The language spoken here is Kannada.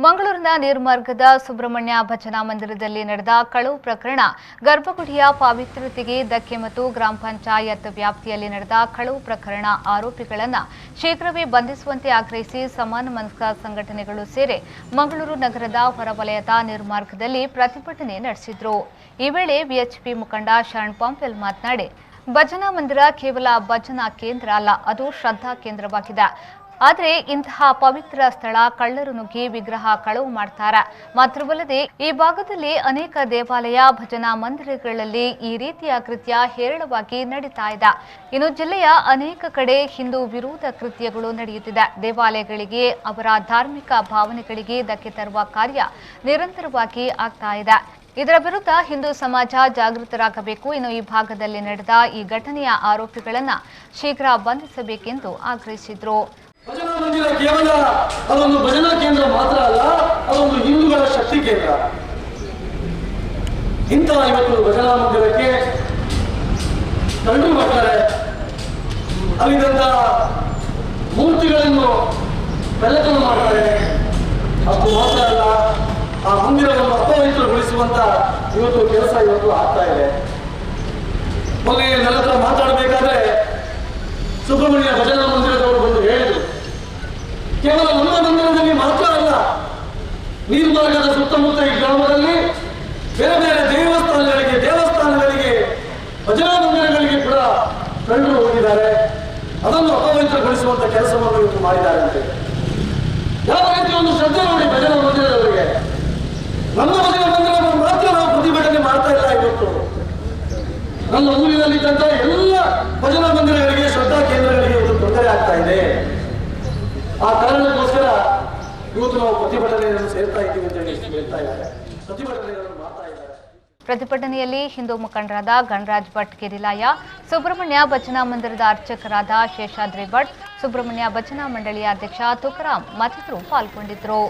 ಮಂಗಳೂರಿನ ನೀರ್ಮಾರ್ಗದ ಸುಬ್ರಹ್ಮಣ್ಯ ಭಜನಾ ಮಂದಿರದಲ್ಲಿ ನಡೆದ ಕಳವು ಪ್ರಕರಣ ಗರ್ಭಗುಡಿಯ ಪವಿತ್ರತೆಗೆ ಧಕ್ಕೆ ಮತ್ತು ಗ್ರಾಮ ಪಂಚಾಯತ್ ವ್ಯಾಪ್ತಿಯಲ್ಲಿ ನಡೆದ ಕಳವು ಪ್ರಕರಣ ಆರೋಪಿಗಳನ್ನು ಶೀಘ್ರವೇ ಬಂಧಿಸುವಂತೆ ಆಗ್ರಹಿಸಿ ಸಮಾನ ಮನಸ್ಕ ಸಂಘಟನೆಗಳು ಸೇರಿ ಮಂಗಳೂರು ನಗರದ ಹೊರವಲಯದ ನೀರ್ಮಾರ್ಗದಲ್ಲಿ ಪ್ರತಿಭಟನೆ ನಡೆಸಿದರು। ಈ ವೇಳೆ ವಿಎಚ್ಪಿ ಮುಖಂಡ ಶರಣ್ ಪಂಪೆಲ್ ಮಾತನಾಡಿ, ಭಜನಾ ಮಂದಿರ ಕೇವಲ ಭಜನಾ ಕೇಂದ್ರ ಅಲ್ಲ, ಅದು ಶ್ರದ್ಧಾ ಕೇಂದ್ರವಾಗಿದೆ। ಆದರೆ ಇಂತಹ ಪವಿತ್ರ ಸ್ಥಳ ಕಳ್ಳರು ನುಗ್ಗಿ ವಿಗ್ರಹ ಕಳವು ಮಾಡ್ತಾರೆ। ಮಾತ್ರವಲ್ಲದೆ ಈ ಭಾಗದಲ್ಲಿ ಅನೇಕ ದೇವಾಲಯ ಭಜನಾ ಮಂದಿರಗಳಲ್ಲಿ ಈ ರೀತಿಯ ಕೃತ್ಯ ಹೇರಳವಾಗಿ ನಡೀತಾ ಇದೆ। ಇನ್ನು ಜಿಲ್ಲೆಯ ಅನೇಕ ಕಡೆ ಹಿಂದೂ ವಿರೋಧ ಕೃತ್ಯಗಳು ನಡೆಯುತ್ತಿದೆ। ದೇವಾಲಯಗಳಿಗೆ ಅವರ ಧಾರ್ಮಿಕ ಭಾವನೆಗಳಿಗೆ ಧಕ್ಕೆ ತರುವ ಕಾರ್ಯ ನಿರಂತರವಾಗಿ ಆಗ್ತಾ ಇದೆ। ಇದರ ವಿರುದ್ಧ ಹಿಂದೂ ಸಮಾಜ ಜಾಗೃತರಾಗಬೇಕು। ಇನ್ನು ಈ ಭಾಗದಲ್ಲಿ ನಡೆದ ಈ ಘಟನೆಯ ಆರೋಪಿಗಳನ್ನು ಶೀಘ್ರ ಬಂಧಿಸಬೇಕೆಂದು ಆಗ್ರಹಿಸಿದರು। ಭಜನಾ ಮಂದಿರ ಕೇವಲ ಅದೊಂದು ಭಜನಾ ಕೇಂದ್ರ ಮಾತ್ರ ಅಲ್ಲ, ಅದೊಂದು ಹಿಂದೂಗಳ ಶಕ್ತಿ ಕೇಂದ್ರ। ಇಂತಹ ಇವತ್ತು ಭಜನಾ ಮಂದಿರಕ್ಕೆ ಕಳ್ಳರು ಬರ್ತಾರೆ, ಅಲ್ಲಿದ್ದಂತ ಮೂರ್ತಿಗಳನ್ನು ಬೆಳಕನ ಮಾಡ್ತಾರೆ। ಅಷ್ಟು ಮಾತ್ರ ಅಲ್ಲ, ಆ ಮಂದಿರವನ್ನು ಅಪವಿತ್ರಗೊಳಿಸುವಂತ ಇವತ್ತು ಕೆಲಸ ಇವತ್ತು ಆಗ್ತಾ ಇದೆ। ಮೊನ್ನೆ ನನ್ನ ಹತ್ರ ಮಾತಾಡಬೇಕಾದ್ರೆ ಸುಬ್ರಹ್ಮಣ್ಯ ಭಜನಾ ಮಂದಿರದವರು ಬಂದು ಹೇಳಿದರು, ಕೇವಲ ನಮ್ಮ ಮಂದಿರದಲ್ಲಿ ಮಾತ್ರ ಅಲ್ಲ, ನೀರ್ಮಾರ್ಗದ ಸುತ್ತಮುತ್ತ ಈ ಗ್ರಾಮದಲ್ಲಿ ಬೇರೆ ಬೇರೆ ದೇವಸ್ಥಾನಗಳಿಗೆ ಭಜನಾ ಮಂದಿರಗಳಿಗೆ ಕೂಡ ಕಳ್ಳರು ಹೋಗಿದ್ದಾರೆ। ಅದನ್ನು ಅಪವಿತ್ರಗೊಳಿಸುವಂತ ಕೆಲಸವನ್ನು ಇವತ್ತು ಮಾಡಿದ್ದಾರೆ ಅಂತ ಯಾವ ರೀತಿ ಒಂದು ಶ್ರದ್ಧೆ ನೋಡಿ ಭಜನಾ ಮಂದಿರದವರಿಗೆ। ನಮ್ಮ ಭಜನಾ ಮಂದಿರ ಮಾತ್ರ ನಾವು ಪ್ರತಿಭಟನೆ ಮಾಡ್ತಾ ಇಲ್ಲ। ಇವತ್ತು ನಮ್ಮ ಊರಿನಲ್ಲಿದ್ದಂತ ಎಲ್ಲ ಭಜನಾ ಮಂದಿರಗಳಿಗೆ ಶ್ರದ್ಧಾ ಕೇಂದ್ರಗಳಿಗೆ ಇವತ್ತು ತೊಂದರೆ ಆಗ್ತಾ ಇದೆ। ಆ ಕಾರಣಕ್ಕೋಸ್ಕರ ಇವತ್ತು ನಾವು ಪ್ರತಿಭಟನೆಯನ್ನು ಸೇರ್ತಾ ಇದ್ದೀವಿ ಅಂತ ಹೇಳಿ ಹೇಳ್ತಾ ಇದ್ದಾರೆ, ಪ್ರತಿಭಟನೆಗಳನ್ನು ಮಾಡ್ತಾ ಇದ್ದಾರೆ। ಪ್ರತಿಭಟನೆಯಲ್ಲಿ ಹಿಂದೂ ಮುಖಂಡರಾದ ಗಣರಾಜ್ ಭಟ್ ಗಿರಿಲಾಯ, ಸುಬ್ರಹ್ಮಣ್ಯ ಭಜನಾ ಮಂದಿರದ ಅರ್ಚಕರಾದ ಶೇಷಾದ್ರಿ ಭಟ್, ಸುಬ್ರಹ್ಮಣ್ಯ ಭಜನಾ ಮಂಡಳಿಯ ಅಧ್ಯಕ್ಷ ತುಕಾರಾಮ್ ಮತ್ತಿತರರು ಪಾಲ್ಗೊಂಡಿದ್ದರು।